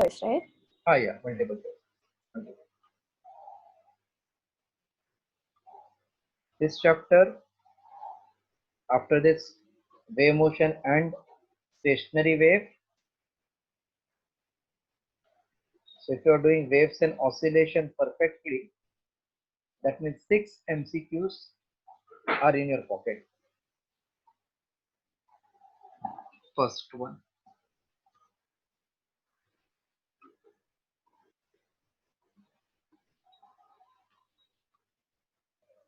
choice, right? Yeah, multiple choice. Okay. This chapter, after this wave motion and stationary wave. So if you are doing waves and oscillation perfectly, that means 6 MCQs are in your pocket. First one.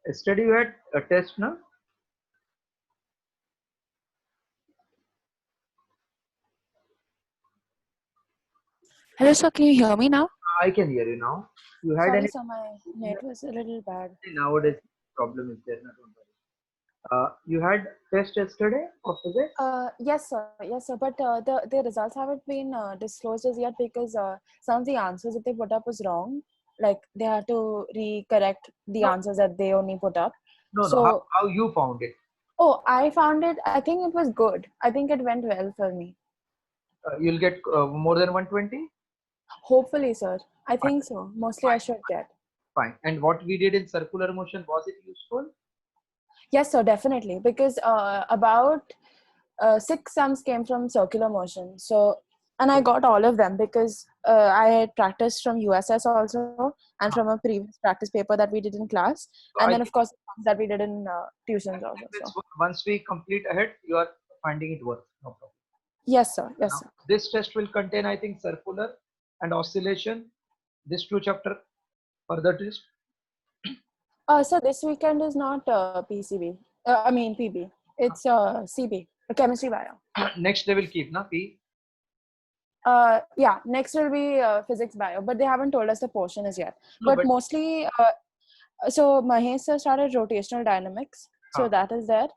Yesterday you had a test now? Hello, sir. Can you hear me now? I can hear you now. You had Sorry, any sir. My net was a little bad. nowadays problem is there, not don't worry. You had test yesterday of physics? Yes, sir. Yes, sir. But the results haven't been disclosed as yet because some of the answers that they put up was wrong. Like they had to recorrect the No, answers that they only put up. no. So, How you found it? oh, I found it. I think it was good. I think it went well for me. You'll get more than 120? Hopefully, sir. I Fine, think so. Mostly, I fine, should get. fine. And what we did in circular motion, was it useful? Yes, sir. Definitely, because about six sums came from circular motion. So, and I got all of them because I had practiced from USS also and from a previous practice paper that we did in class, So and I then think of course the ones that we did in tuitions also. So, once we complete ahead, you are finding it worth. No problem. yes, sir. Yes, Now, sir. this test will contain, I think, circular and oscillation. This two chapter further test. So this weekend is not PCB. I mean PB. It's CB, chemistry bio. Next they will keep, na P. Yeah, next will be physics bio, but they haven't told us the portion as yet. No, But but mostly, so Mahesh sir started rotational dynamics, so uh, that is there.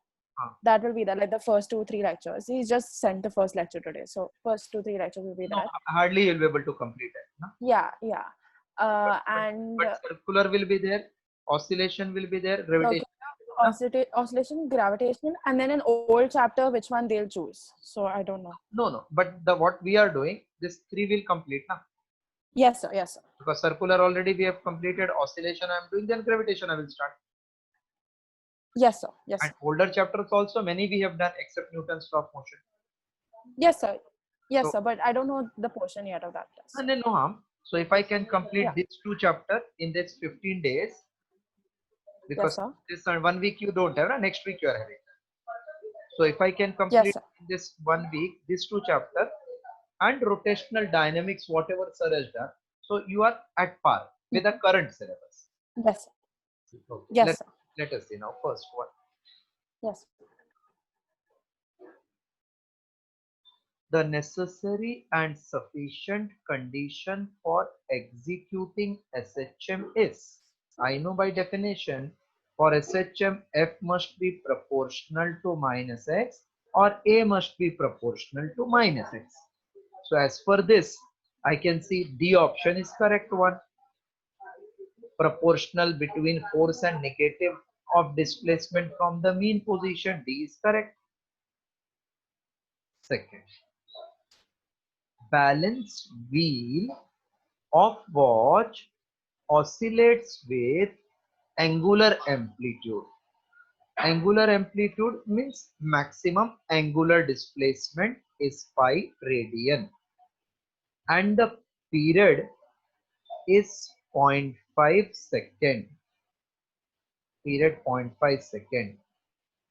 uh, That will be there, like the first 2-3 lectures. He just sent the first lecture today, so first 2-3 lectures will be no, there. hardly you'll be able to complete it. Na? Yeah, yeah. But, Uh, but, and but circular will be there, oscillation will be there, gravitation. Na? oscillation, gravitation, and then an old chapter, which one they'll choose. So I don't know. No, no. But the what we are doing, this three will complete, na? Yes, sir. Yes, sir. Because circular already we have completed, oscillation I am doing, then gravitation I will start. Yes, sir. Yes, And sir. older chapters also many we have done except Newton's law of motion. Yes, sir. Yes, So sir. But I don't know the portion yet of that test. and then no harm. So if I can Yeah. complete these two chapter in this 15 days, Yes, because sir. this 1 week you don't have, next week you are having. So if I can Yes, complete sir. in this 1 week these two chapter and rotational dynamics, whatever sir has done, so you are at par with the current syllabus. Yes, sir. Okay. Yes, sir. Let us see now. First one. Yes. The necessary and sufficient condition for executing SHM is, I know by definition, for SHM F must be proportional to minus x or A must be proportional to minus x. So as per this, I can see D option is correct one. Proportional between force and negative of displacement from the mean position, D is correct. Second, balanced wheel of watch oscillates with angular amplitude. Angular amplitude means maximum angular displacement is pi radian and the period is 0.5 second. Period 0.5 second.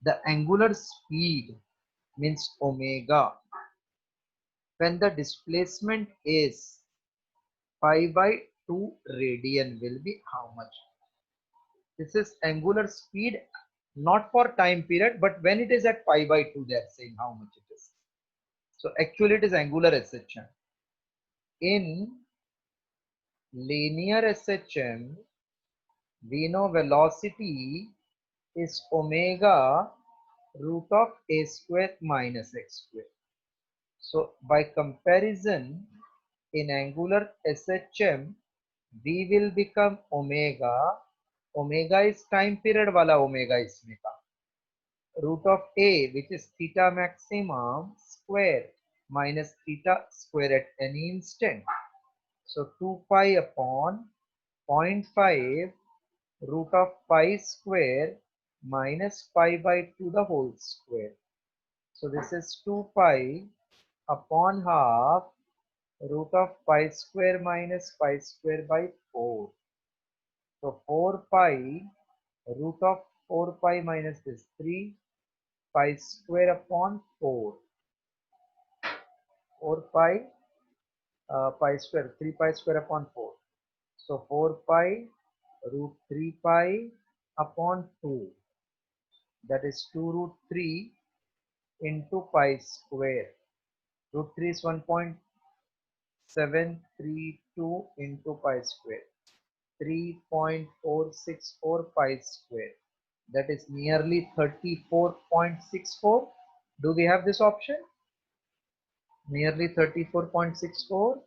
The angular speed means omega when the displacement is pi by 2 radian will be how much? This is angular speed not for time period, but when it is at pi by 2 they are saying how much it is. So actually it is angular SHM. In linear SHM, we know velocity is omega root of a square minus x square. So by comparison, in angular SHM, v will become omega. Omega is time period wala omega isme ka. Root of a, which is theta maximum square minus theta square at any instant. So 2 pi upon 0.5 root of pi square minus pi by 2 the whole square. So this is 2 pi upon half root of pi square minus pi square by 4. So 4 pi root of 4 pi minus this 3 pi square upon 4. 4 pi pi square 3 pi square upon 4. So 4 pi root 3 pi upon 2, that is 2 root 3 into pi square. Root 3 is 1.732 into pi square. 3.464 pi square, that is nearly 34.64. Do we have this option? Nearly 34.64.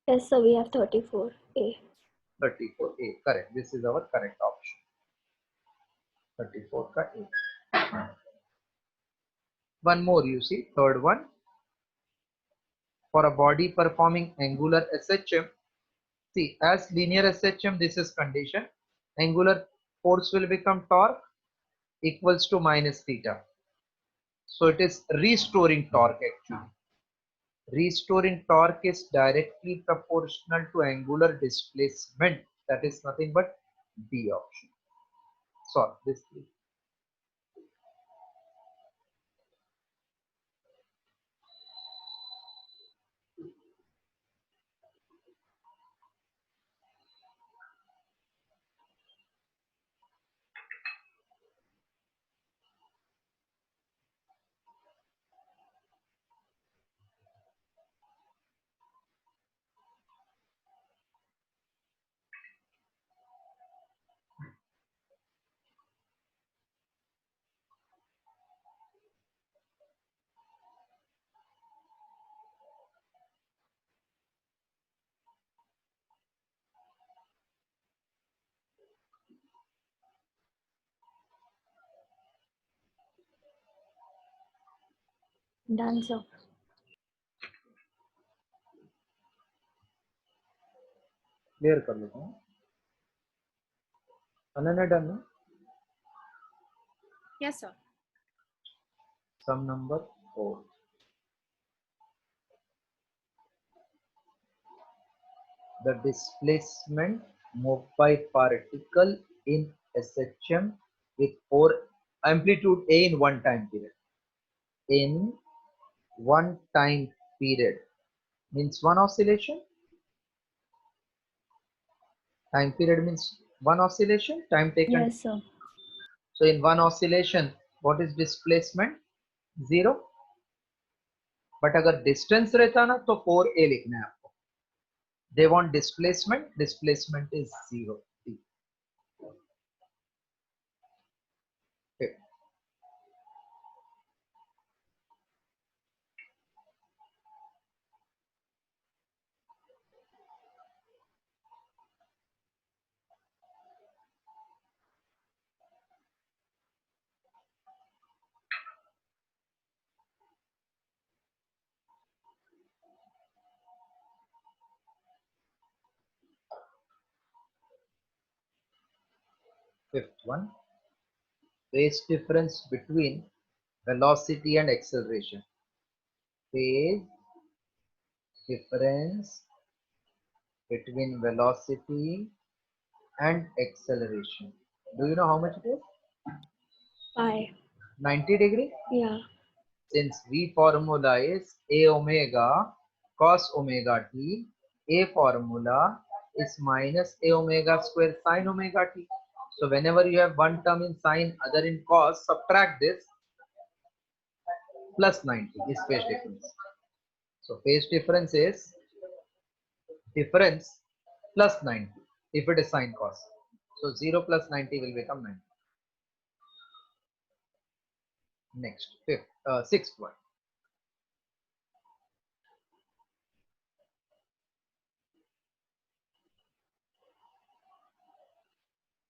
Yes, sir, we have 34A. 34A, correct. This is our correct option. 34 ka A. One more, you see, third one. For a body performing angular SHM, see, as linear SHM, this is condition. Angular force will become torque equals to minus theta. So it is restoring torque actually. Restoring torque is directly proportional to angular displacement. That is nothing but B option. Solve this please. Done, sir. Clear कर लेता हूँ. Ananya done है. Yes, sir. Sum number 4. The displacement moved by particle in SHM with 4 amplitude A in one time period. In one time period means one oscillation. Time period means one oscillation. Time taken. Yes, sir. So in one oscillation, what is displacement? 0. But अगर distance रहता ना तो 4a लिखना है आपको. They want displacement. Displacement is 0. Okay. Fifth one, phase difference between velocity and acceleration. Phase difference between velocity and acceleration. Do you know how much it is? Pi. 90 degree. Yeah. Since V formula is A omega cos omega t, A formula is minus A omega square sin omega t. So whenever you have one term in sine, other in cos, subtract this, plus 90 is phase difference. So phase difference is difference plus 90 if it is sine cos. So 0 plus 90 will become 90. Next, sixth one.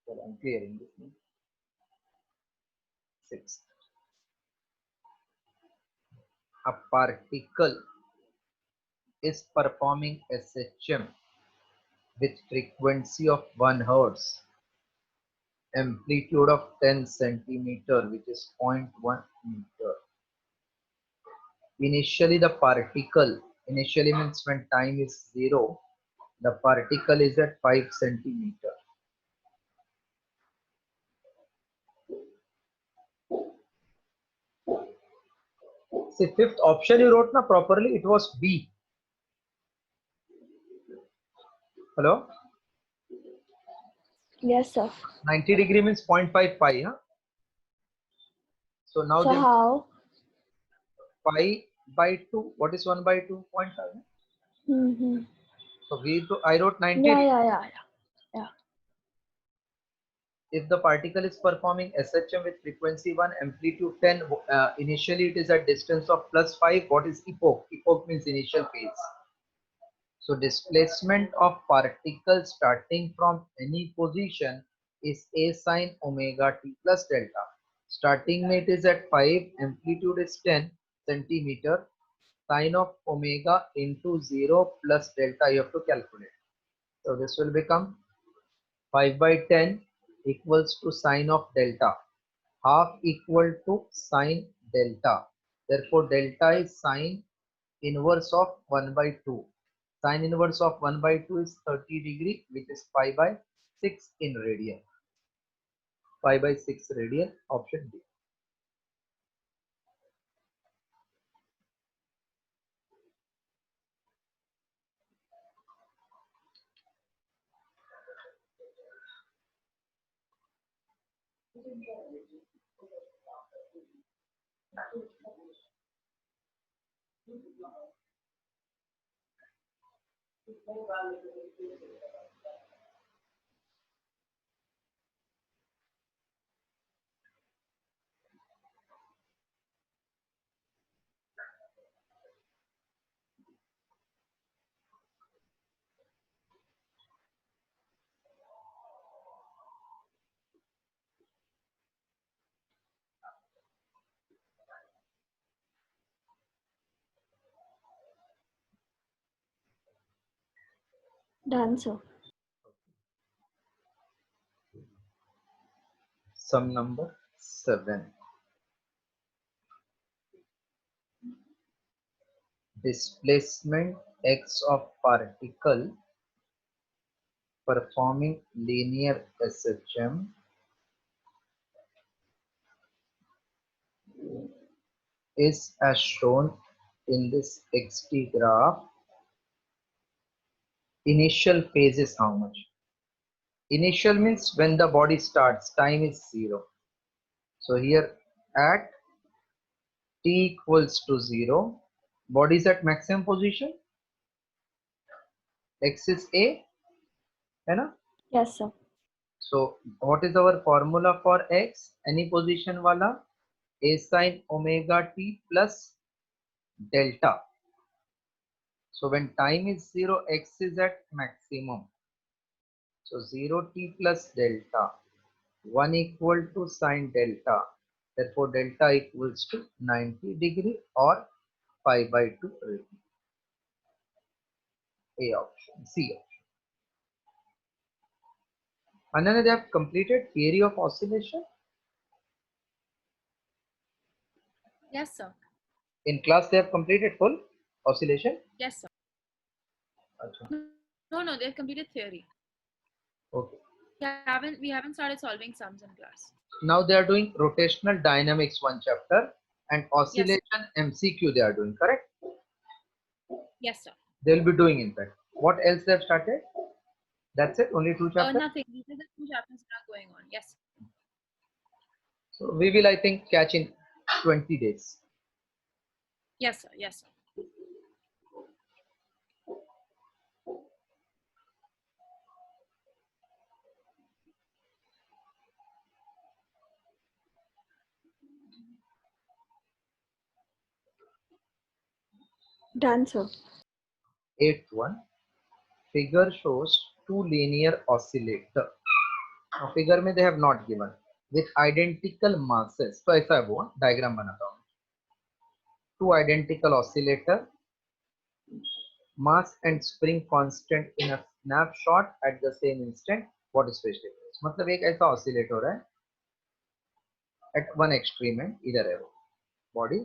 So I'm clearing this one. Sixth. A particle is performing SHM with frequency of 1 Hz, amplitude of 10 centimeter, which is 0.1 meter. Initially the particle, initially means when time is 0, the particle is at 5 centimeter. See, fifth option you wrote na properly, it was B. Hello? Yes, sir. 90 degree means 0.5 pi. Huh? So now So they how? pi by 2. What is 1 by 2? 0.5. Mm-hmm. So I wrote 90 Yeah, degree. yeah, yeah, yeah. If the particle is performing SHM with frequency 1, amplitude 10, initially it is at distance of plus 5. What is epoch? Epoch means initial phase. So displacement of particles starting from any position is A sine omega t plus delta. Starting rate is at 5, amplitude is 10 centimeter, sine of omega into 0 plus delta you have to calculate. So this will become 5 by 10 equals to sine of delta, half equal to sine delta. Therefore delta is sine inverse of 1 by 2. Sine inverse of 1 by 2 is 30 degree, which is pi by 6 in radian. Pi by 6 radian, option B. Done, sir. Sum number 7. Displacement x of particle performing linear SHM is as shown in this xt graph. Initial phase is how much? Initial means when the body starts, time is 0. So here at t equals to 0, body is at maximum position, x is a, है ना? Yes, sir. So what is our formula for x? Any position wala? A sine omega t plus delta. So when time is 0, x is at maximum. So 0t plus delta, 1 equal to sine delta. Therefore delta equals to 90 degree or pi by 2 radian. A option, C option. Ananya, they have completed theory of oscillation. Yes, sir. In class they have completed full oscillation. Yes, sir. Achha. No, they've completed theory. Okay. We haven't started solving sums in class. Now they are doing rotational dynamics one chapter and oscillation MCQ they are doing, correct? Yes, sir. They will be doing in fact. What else they have started? That's it, only 2 chapters. Nothing. These are the 2 chapters that are going on. Yes. So we will, I think, catch in 20 days. Yes, sir. Yes, sir. Done, sir. 8th one. Figure shows 2 linear oscillator. Now figure में they have not given with identical masses. तो ऐसा है वो diagram बनाता हूँ. 2 identical oscillator, mass and spring constant in a snapshot at the same instant, what is phase difference? मतलब एक ऐसा oscillate हो रहा है at one extreme है, इधर है वो body,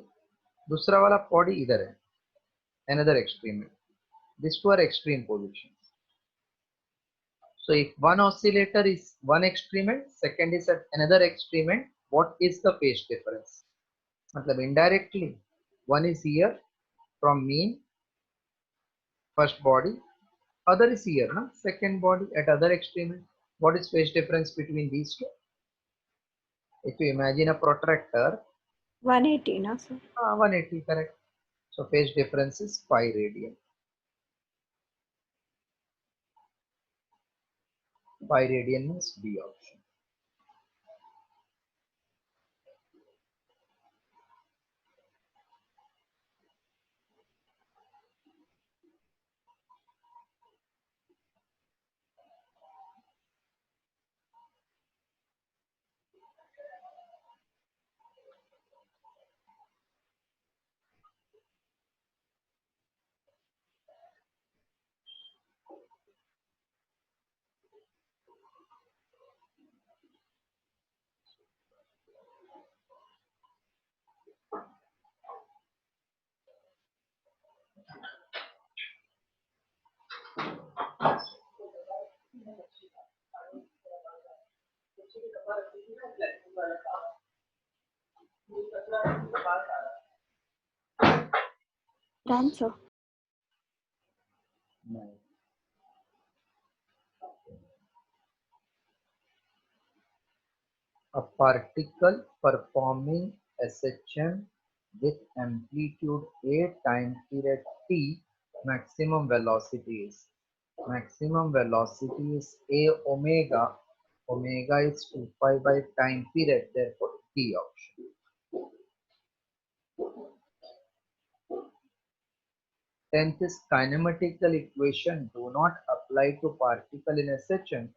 दूसरा वाला body इधर है, another extreme है. These two are extreme positions. So if one oscillator is one extreme end, second is at another extreme end, what is the phase difference? मतलब indirectly, one is here from mean, first body, other is here, na? Second body at other extreme end. What is phase difference between these two? If you imagine a protractor, 180, na sir? 180, correct. So phase difference is pi radian. Pi radian means B option. Done, sir. No. A particle performing SHM with amplitude A time period t, maximum velocity is A omega. Omega is 2 pi by time period, therefore T option. 10th is kinematical equation do not apply to particle in SHM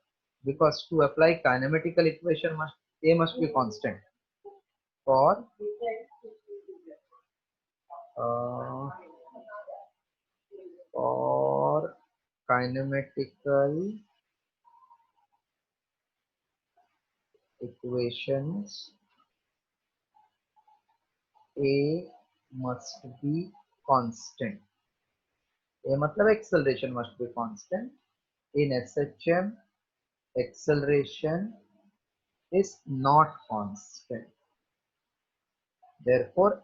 because to apply kinematical equation A must be constant. For kinematical equations, A must be constant. A मतलब acceleration must be constant. In SHM, acceleration is not constant. Therefore,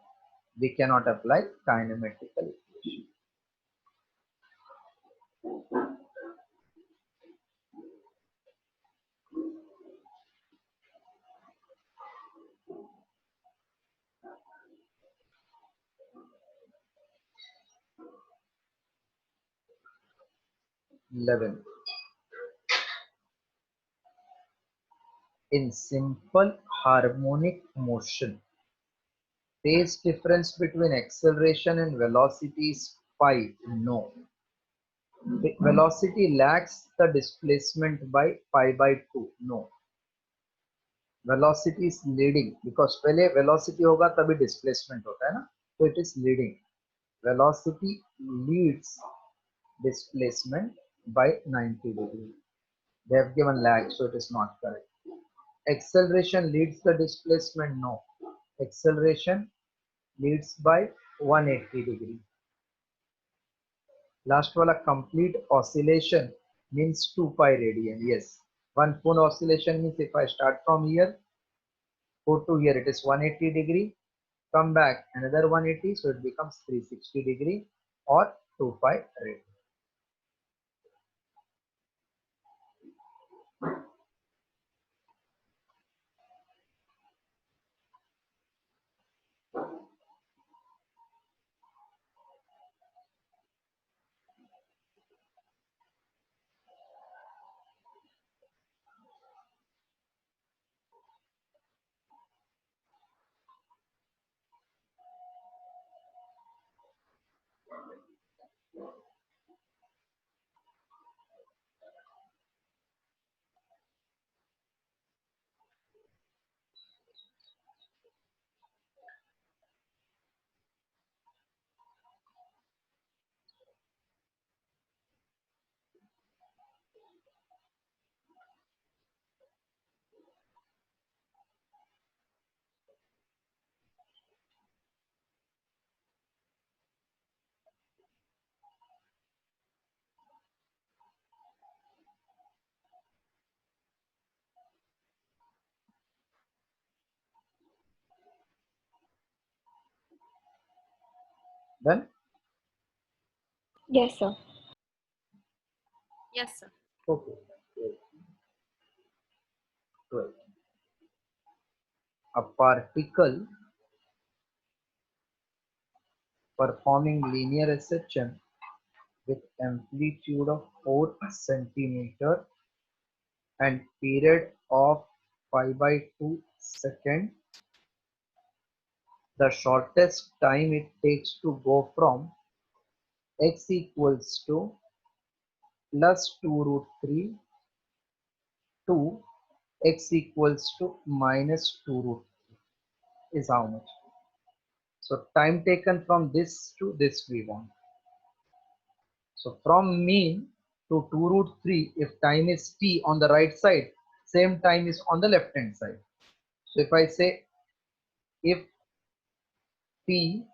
we cannot apply kinematical equation. Eleven. In simple harmonic motion, phase difference between acceleration and velocity is pi. No. The velocity lags the displacement by pi by 2. No. Velocity is leading because पहले velocity होगा तभी displacement होता है ना, so it is leading. Velocity leads displacement by 90 degree. They have given lag, so it is not correct. Acceleration leads the displacement. No. Acceleration leads by 180 degree. Last wala complete oscillation means 2 pi radian. Yes. One phone oscillation means if I start from here, go to here, it is 180 degree, come back another 180, so it becomes 360 degree or 2 pi radian. Then Yes, sir. Yes, sir. okay. 12. A particle performing linear ascension with amplitude of 4 centimeter and period of pi by 2 second. The shortest time it takes to go from x equals to plus 2 root 3 to x equals to minus 2 root 3 is how much? So time taken from this to this we want. So from mean to 2 root 3, if time is t on the right side, same time is on the left hand side. So if I say if t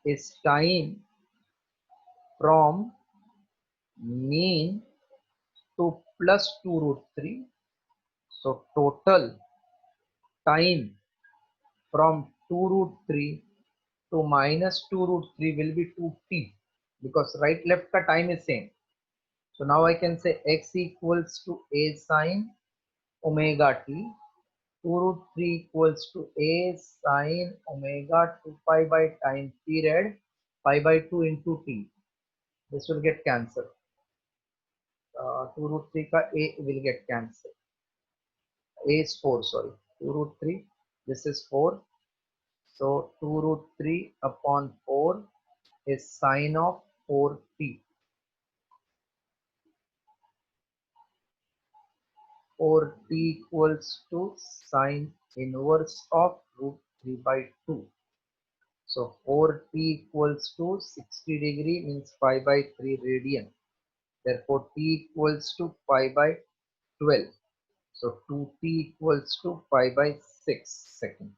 is time from mean to plus 2 root 3, so total time from 2 root 3 to minus 2 root 3 will be 2t, because right left ka time is same. So now I can say x equals to a sine omega t. 2 root 3 equals to a sine omega 2 pi by time period pi by 2 into t. This will get cancelled. 2 root 3 ka a will get cancelled. A is 4, sorry. 2 root 3. This is 4. So 2 root 3 upon 4 is sine of 4t. 4t equals to sine inverse of root 3 by 2. So 4t equals to 60 degree means pi by 3 radian. Therefore t equals to pi by 12. So 2t equals to pi by 6 second.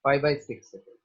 Pi by 6 second.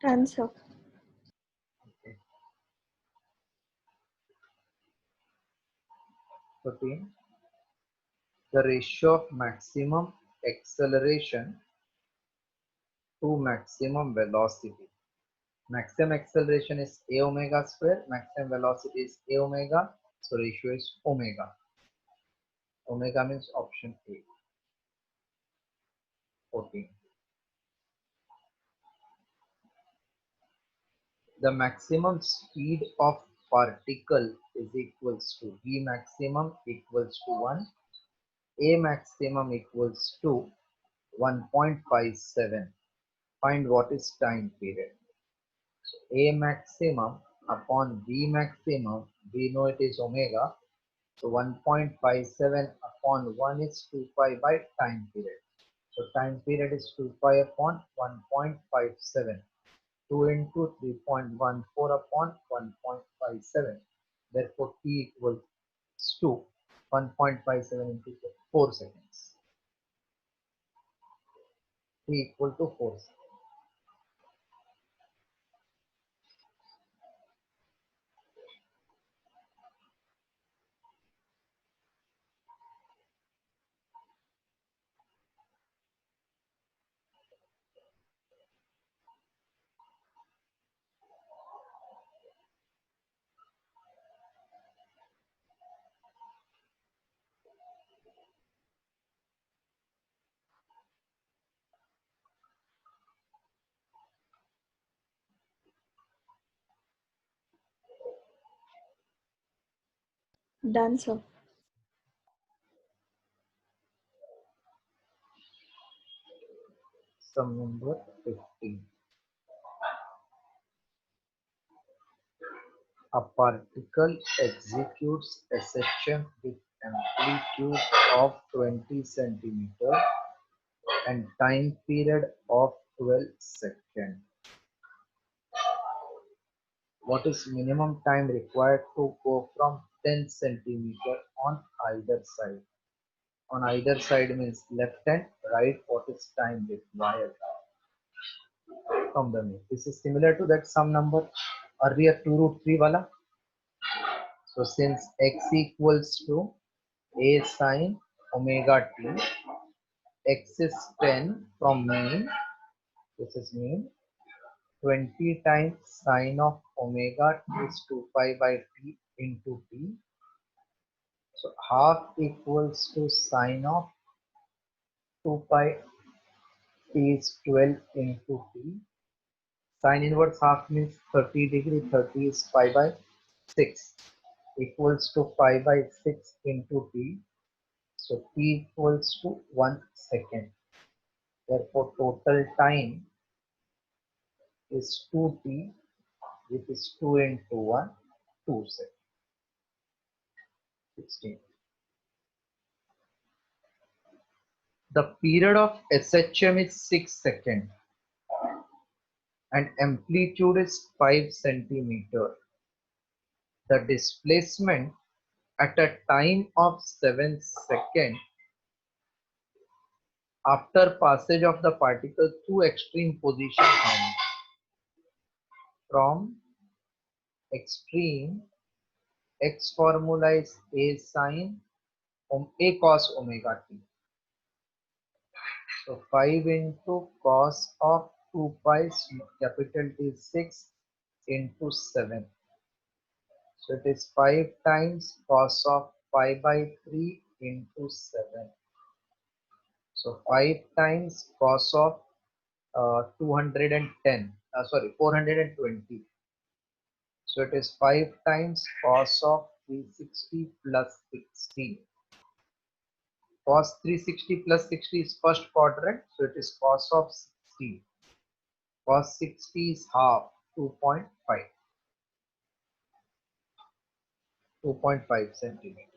Done, sir. Okay. 13. The ratio of maximum acceleration to maximum velocity. Maximum acceleration is a omega square, maximum velocity is a omega, so ratio is omega. Omega means option A. 14. The maximum speed of particle is equals to V maximum equals to 1, A maximum equals to 1.57. Find what is time period. So A maximum upon V maximum, we know it is omega. So 1.57 upon 1 is 2 pi by time period. So time period is 2 pi upon 1.57. 2 into 3.14 upon 1.57. Therefore, t equals to 1.57 into 4 seconds. T equal to 4 seconds. Done, sir. Sum number 15. A particle executes a section with amplitude of 20 centimeter and time period of 12 seconds. What is minimum time required to go from 10 centimeter on either side? On either side means left and right. What is time required from the middle? This is similar to that sum number earlier 2 root 3 wala. So since x equals to a sine omega t, x is 10 from mean, this is mean, 20 times sine of omega is 2 pi by t into t. So half equals to sine of 2 pi t is 12 into t. Sine inverse half means 30 degree, 30 is pi by 6 equals to pi by 6 into t. So t equals to 1 second. Therefore total time is 2t, which is 2 into 1, 2 seconds. 16. The period of SHM is 6 seconds and amplitude is 5 centimeter. The displacement at a time of 7 seconds after passage of the particle through extreme position from extreme, x formula is a sine a cos omega t. So 5 into cos of 2 pi capital T is 6 into 7. So it is 5 times cos of pi by 3 into 7. So 5 times cos of 210, 420. So it is 5 times cos of 360 plus 60. Cos 360 plus 60 is first quadrant, so it is cos of 60. Cos 60 is half, 2.5. 2.5 centimeter.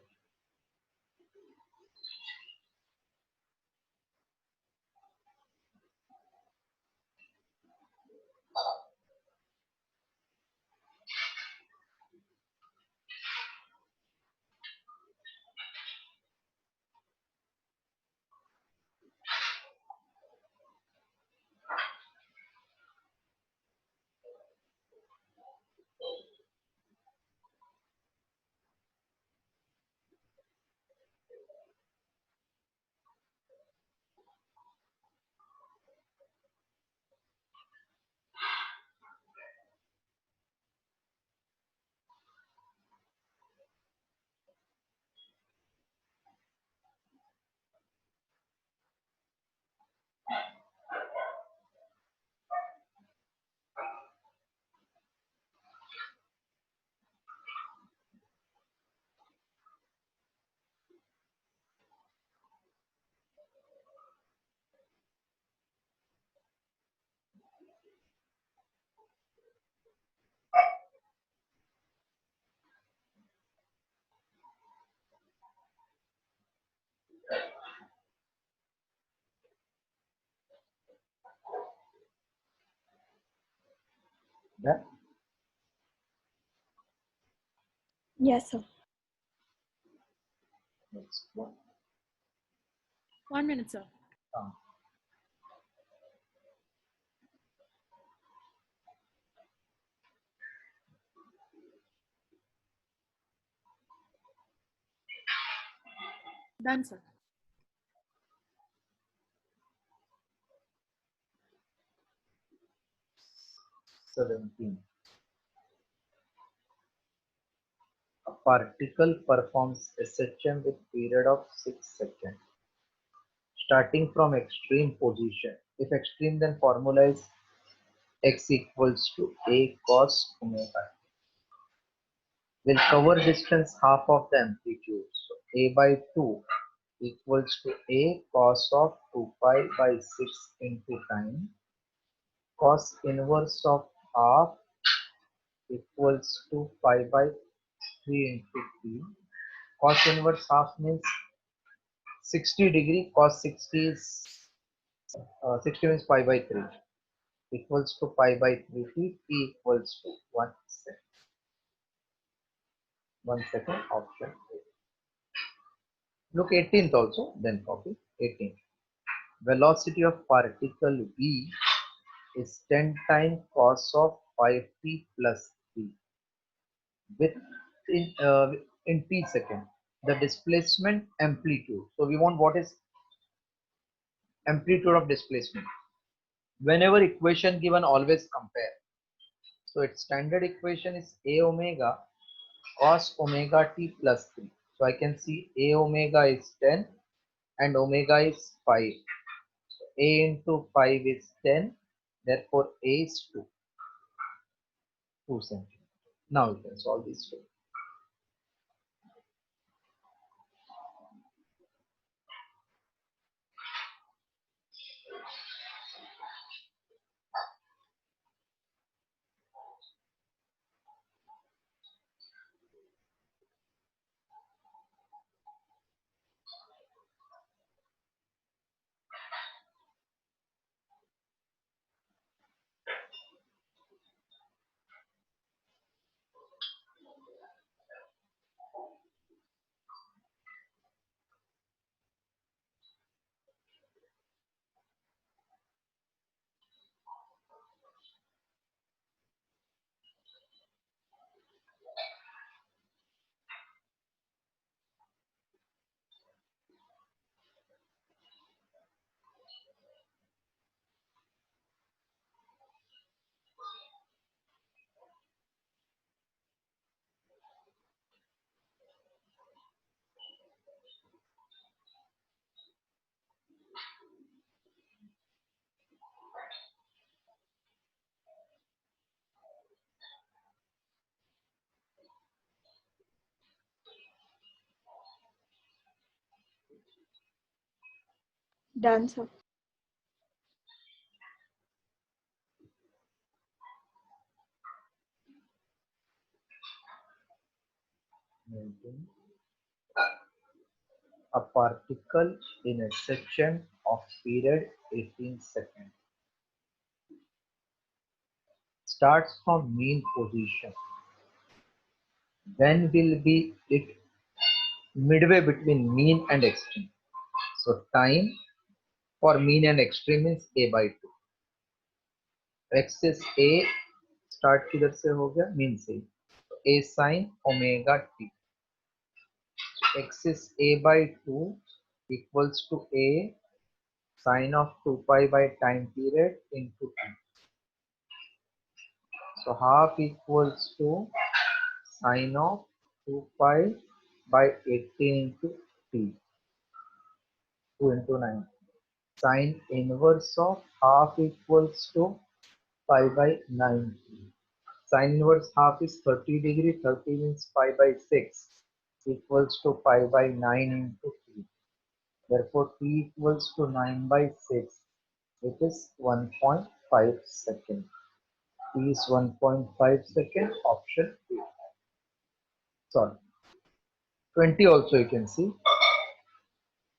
Yeah. Yes, sir. Next one. 1 minute, sir. Ah. Done, sir. 17. A particle performs SHM with period of 6 seconds. Starting from extreme position. If extreme, then formula is x equals to a cos omega. will cover distance half of the amplitude. So a by 2 equals to a cos of 2 pi by 6 into time. Cos inverse of half equals to pi by 3 into t. Cos inverse half means 60 degree. Cos 60 is 60 means pi by 3 equals to pi by 3 t. T equals to 1 second. 1 second option A. Look 18th also, then copy 18th. Velocity of particle v is 10 times cos of 5t plus t with in t second. The displacement amplitude. So we want what is amplitude of displacement. Whenever equation given, always compare. So its standard equation is a omega cos omega t plus 3. So I can see a omega is 10 and omega is 5. So a into 5 is 10. Therefore a is 2 centimeters. Now you can solve this way. Done, sir. A particle in a section of period 18 seconds starts from mean position. When will be it midway between mean and extreme? So time for mean and extreme is a by 2. Axis a start किधर से हो गया mean से a sin omega t. Axis a by 2 equals to a sin of 2 pi by time period into t. So half equals to sin of 2 pi by 18 into t. 2 into 9. Sin inverse of half equals to pi by 9t. Sin inverse half is 30 degree. 30 means pi by 6 equals to pi by 9 into t. Therefore t equals to 9 by 6. It is 1.5 second. T is 1.5 second. Option A. Sorry. 20 also you can see.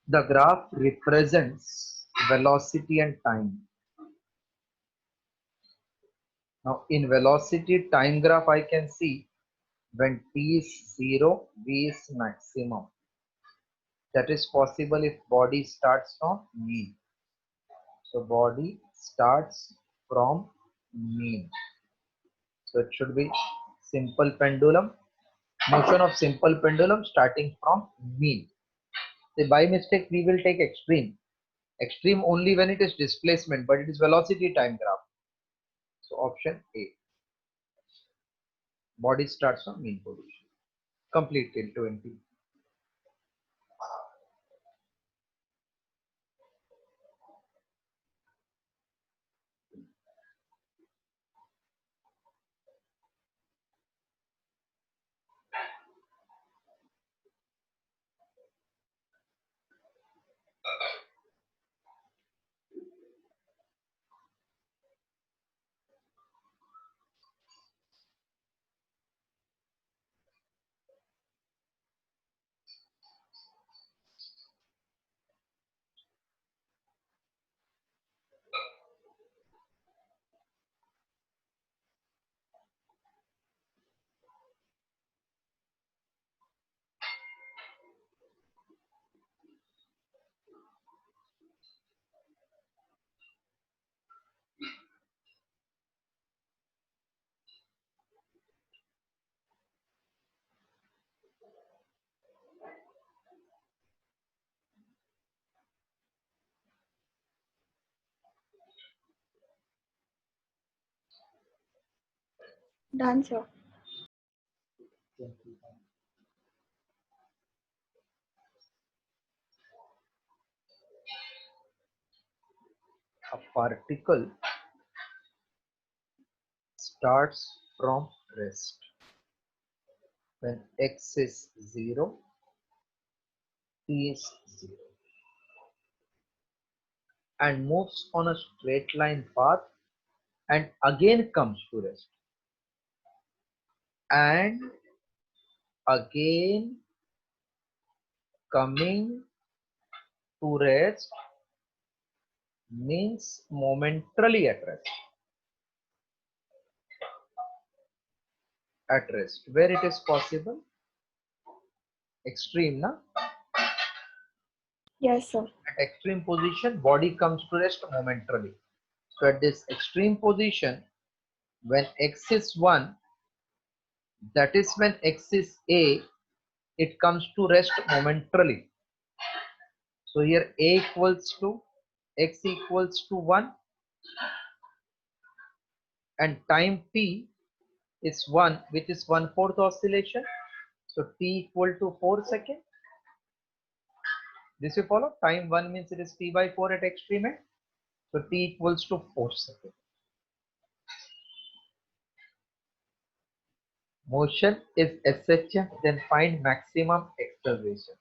The graph represents velocity and time. Now in velocity time graph I can see when t is 0, v is maximum. That is possible if body starts from mean. So body starts from mean. So it should be simple pendulum. Motion of simple pendulum starting from mean. So by mistake we will take extreme. Extreme only when it is displacement, but it is velocity time graph. So option A. Body starts from mean position. Complete till 20. Done, sir. A particle starts from rest when x is 0, t is 0, and moves on a straight line path and again comes to rest and again coming to rest means momentarily at rest. At rest where it is possible, extreme na, Yes, sir. at extreme position body comes to rest momentarily. So at this extreme position when x is 1, that is when x is a, it comes to rest momentarily. So here a equals to x equals to 1 and time t is 1, which is 1/4 oscillation. So t equal to 4 seconds. This you follow? Time 1 means it is t by 4 at extreme end. So t equals to 4 seconds. Motion is SHM, then find maximum acceleration.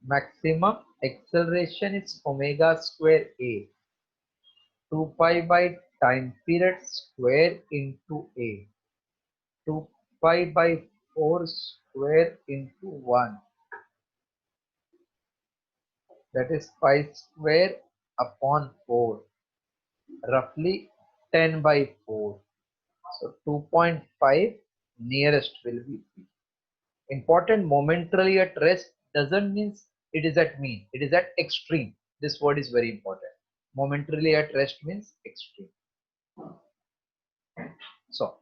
Maximum acceleration is omega square a, 2 pi by time period square into a, 2 pi by 4 square into 1, that is pi square upon 4, roughly 10 by 4. So 2.5 nearest will be P. Important, momentarily at rest doesn't mean it is at mean, it is at extreme. This word is very important. Momentarily at rest means extreme. So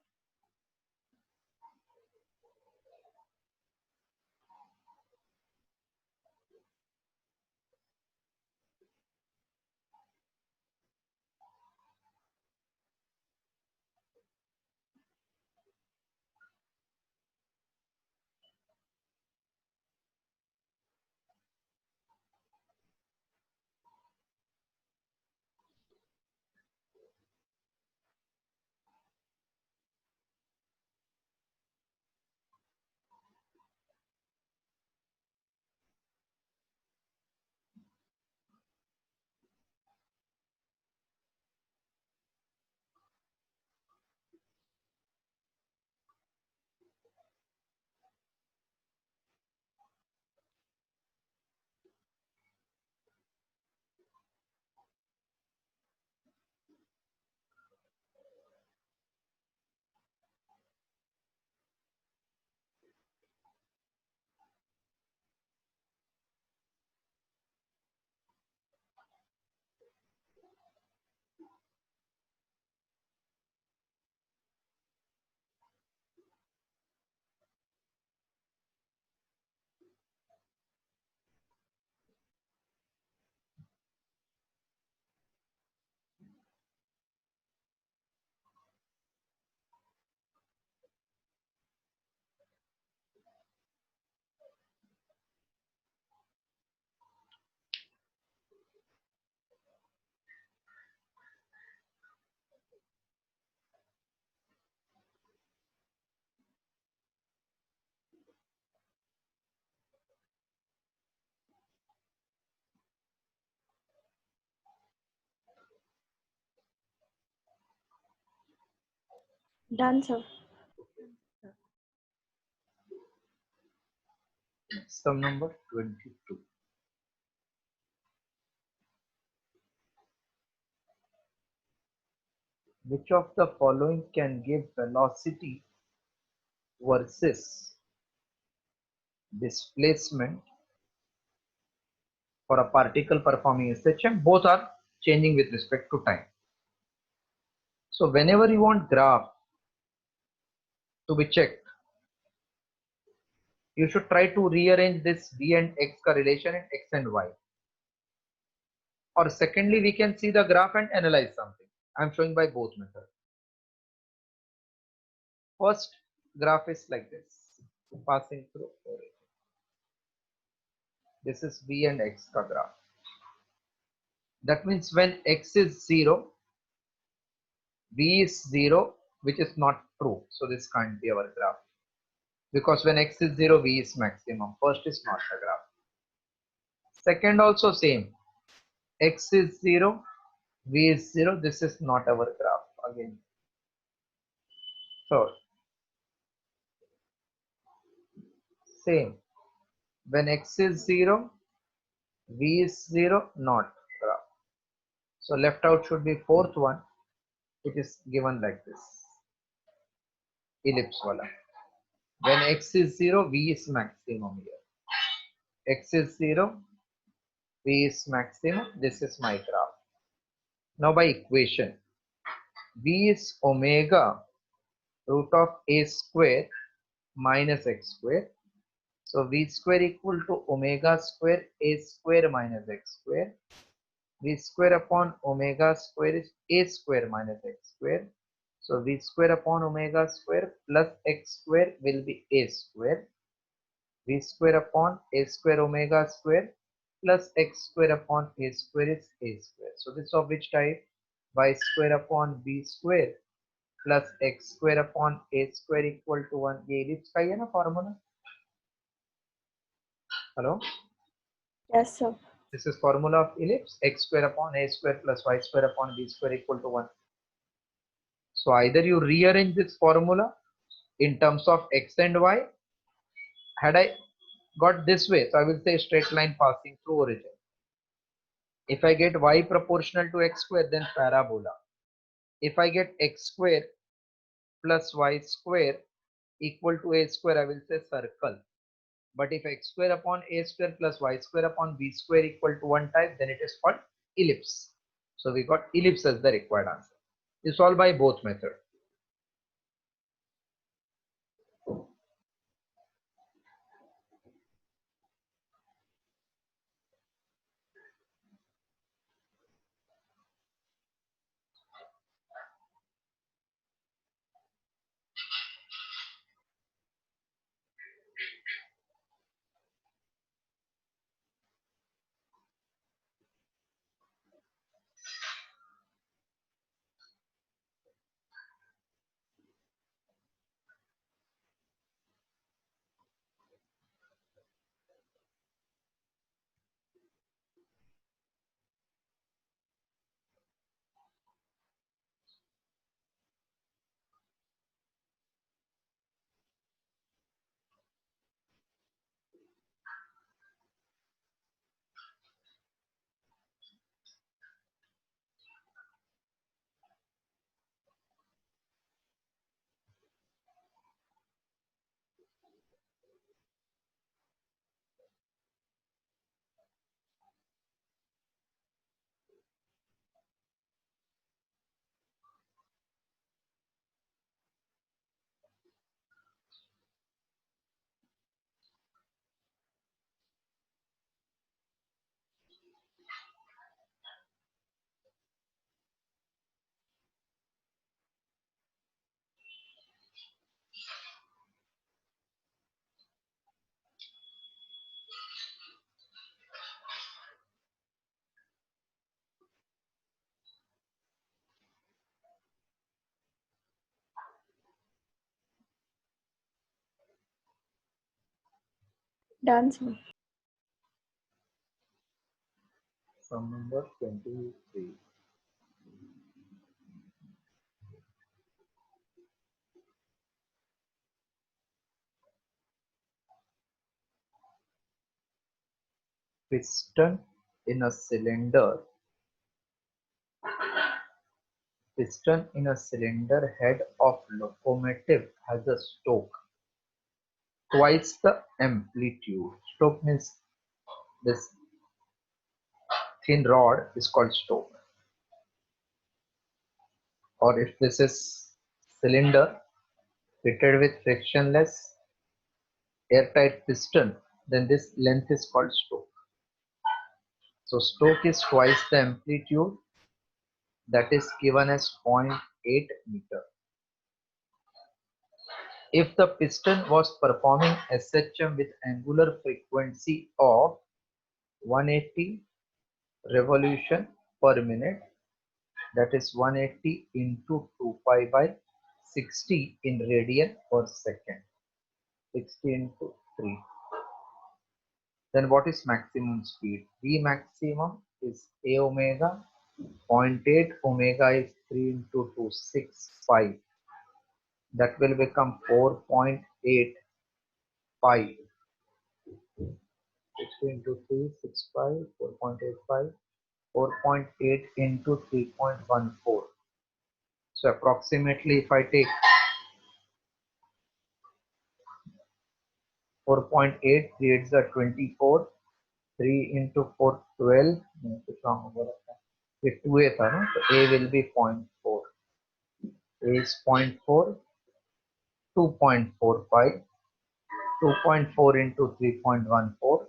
Done, sir. sum number 22. Which of the following can give velocity versus displacement for a particle performing SHM? Both are changing with respect to time. So whenever you want graph to be checked, you should try to rearrange this v and x ka relation in x and y. Or secondly, we can see the graph and analyze something. I'm showing by both methods. First graph is like this, passing through origin. This is V and X ka graph. That means when X is 0, V is 0, which is not true. So this can't be our graph. Because when X is 0, V is maximum. First is not the graph. Second also same. X is 0, V is 0. This is not our graph again. Third, same. When X is 0, V is 0, not graph. So left out should be fourth one. It is given like this. Ellipse wala. When X is 0, V is maximum here. X is 0, V is maximum. This is my graph. Now by equation, V is omega root of a square minus x square. So V square equal to omega square a square minus x square. V square upon omega square is a square minus x square. So V square upon omega square plus x square will be a square. V square upon a square omega square plus x square upon a square is a square. So this of which type? Y square upon b square plus x square upon a square equal to 1. ये ellipse का ही है ना formula? Hello? Yes, sir. This is formula of ellipse, x square upon a square plus y square upon b square equal to 1. So either you rearrange this formula in terms of x and y. Had I got this way, so I will say straight line passing through origin. If I get y proportional to x square, then parabola. If I get x square plus y square equal to a square, I will say circle. But if x square upon a square plus y square upon b square equal to 1 type, then it is called ellipse. So we got ellipse as the required answer. You solve by both methods. Done, sir. From number 23. Piston in a cylinder. Piston in a cylinder head of locomotive has a stroke twice the amplitude. Stroke means this thin rod is called stroke. Or if this is cylinder fitted with frictionless airtight piston, then this length is called stroke. So stroke is twice the amplitude, that is given as 0.8 meter. If the piston was performing SHM with angular frequency of 180 revolution per minute, that is 180 into 2 pi by 60 in radian per second, 60 into 3. Then what is maximum speed? V maximum is A omega, 0.8 omega is 3 into 2, 6 pi. That will become 4.8 pi. 60 into 3, 6 pi, 4.8 pi, 4.8 into 3.14. So approximately if I take 4.8 creates a 24, 3 into 4, 12. ये 2a था ना, तो a will be 0.4. A is 0.4, 2.45, 2.4 into 3.14.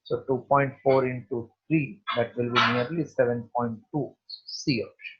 So 2.4 into 3, that will be nearly 7.2 C option.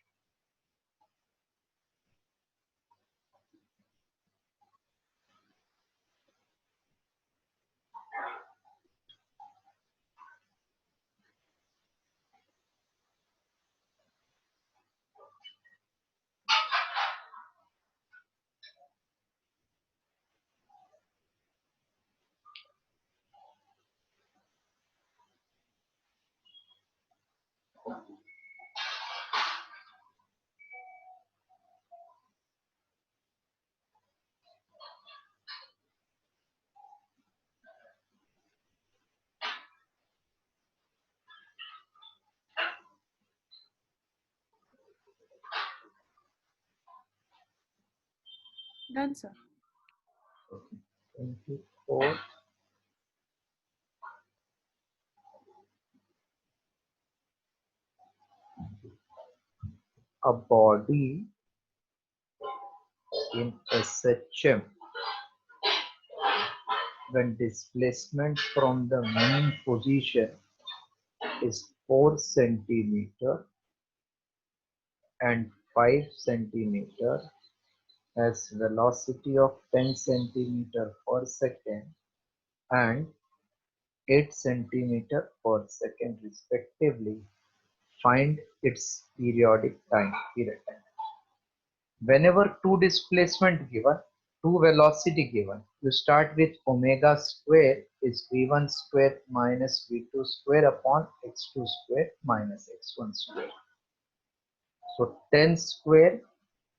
Done, sir. Okay. 24. A body in SHM when displacement from the mean position is 4 centimeter and 5 centimeter has velocity of 10 centimeter per second and 8 centimeter per second respectively, find its periodic time period. Whenever two displacement given, two velocity given, you start with omega square is v1 square minus v2 square upon x2 square minus x1 square. So 10 square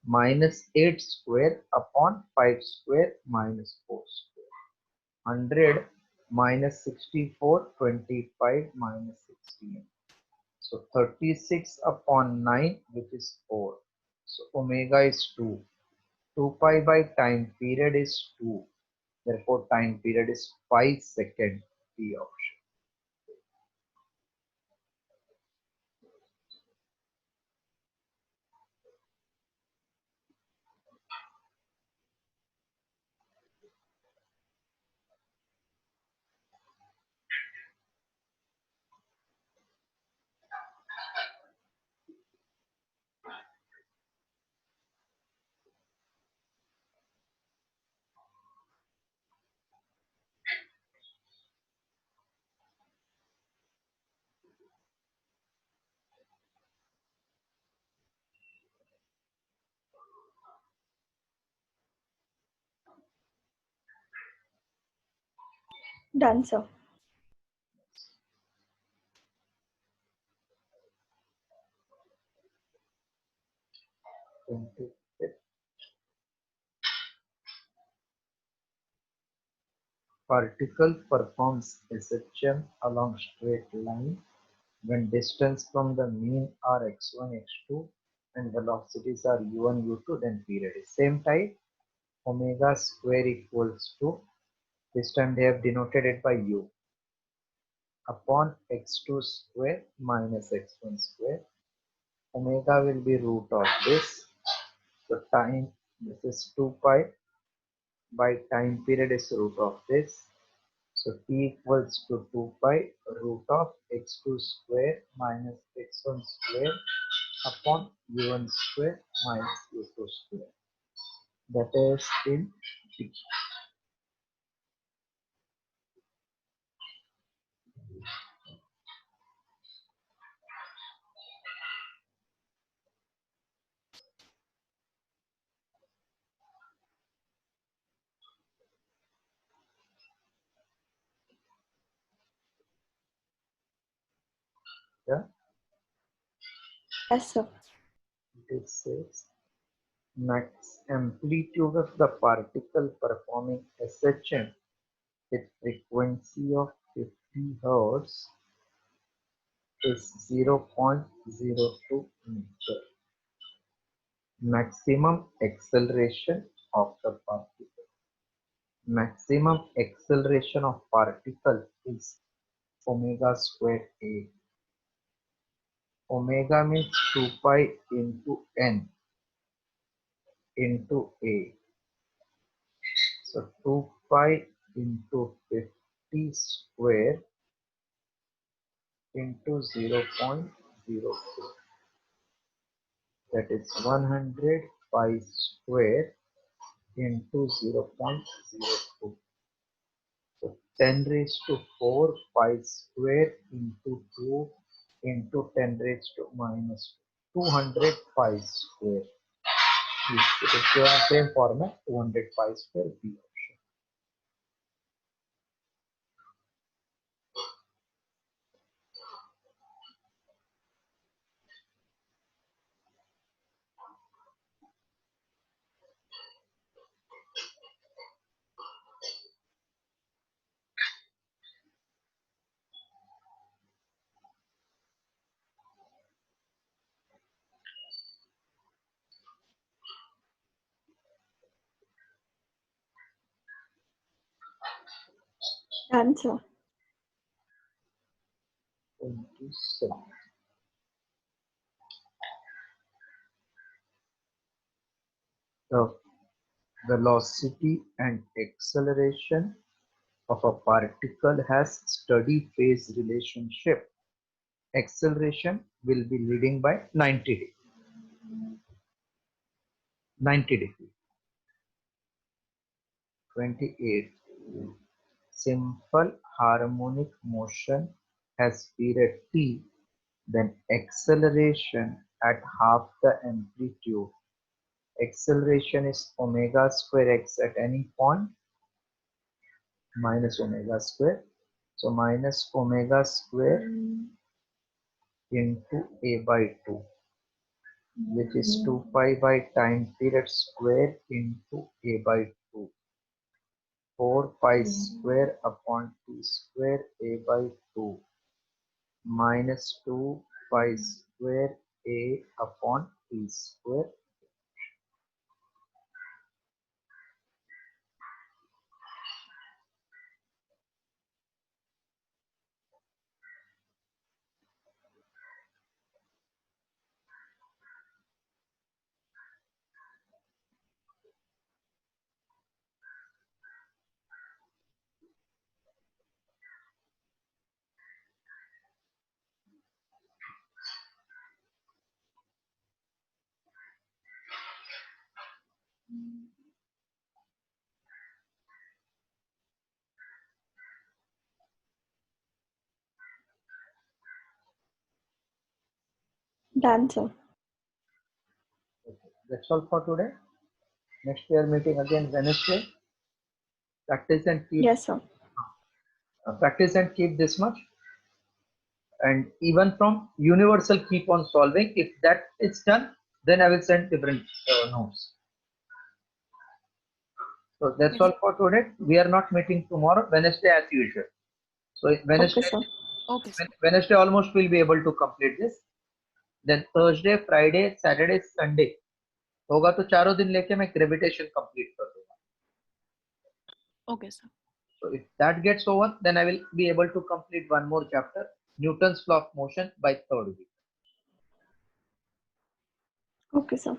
minus 8 square upon 5 square minus 4 square. 100 minus 64, 25 minus 16. So 36 upon 9, which is 4. So omega is 2. 2 pi by time period is 2. Therefore, time period is 5 seconds. The option. Done, sir. Particle performs SHM along straight line when distance from the mean are x1, x2 and velocities are u1, u2, then period is same type. Omega square equals to, this time they have denoted it by u, upon x2 square minus x1 square. Omega will be root of this. So time, this is 2 pi by time period is root of this. So t equals to 2 pi root of x2 square minus x1 square upon u1 square minus u2 square. That is in t. Yeah, Yes, sir. this is max amplitude of the particle performing SHM with frequency of 50 Hz is 0.02 meter. Maximum acceleration of the particle. Maximum acceleration of particle is omega squared a. Omega means 2 pi into n into a. So 2 pi into 50 square into 0.02. That is 100 pi square into 0.02. So 10 raised to 4 pi square into 2 into 10 raised to minus 200 pi square. It is given same format 200 pi square B option. Done, sir. 27. The velocity and acceleration of a particle has steady phase relationship. Acceleration will be leading by 90 degrees. 90 degrees. 28. Simple harmonic motion has period t, then acceleration at half the amplitude. Acceleration is omega square x at any point minus omega square. So minus omega square into a by 2, which is 2 pi by time period square into a by 2. 4 pi square upon t square a by 2 minus 2 pi square a upon t square. Done, sir. Okay. That's all for today. Next we are meeting again Wednesday. Practice and keep Yes, sir. practice and keep this much. And even from universal keep on solving. If that is done, then I will send different notes. So that's all for today. We are not meeting tomorrow, Wednesday as usual. So Okay, Wednesday, sir. Okay, sir. Wednesday almost will be able to complete this. Then Thursday, Friday, Saturday, Sunday होगा तो चारों दिन लेके मैं gravitation complete कर दूंगा. Okay, sir. So if that gets over, then I will be able to complete one more chapter, Newton's law of motion, by third week. Okay, sir.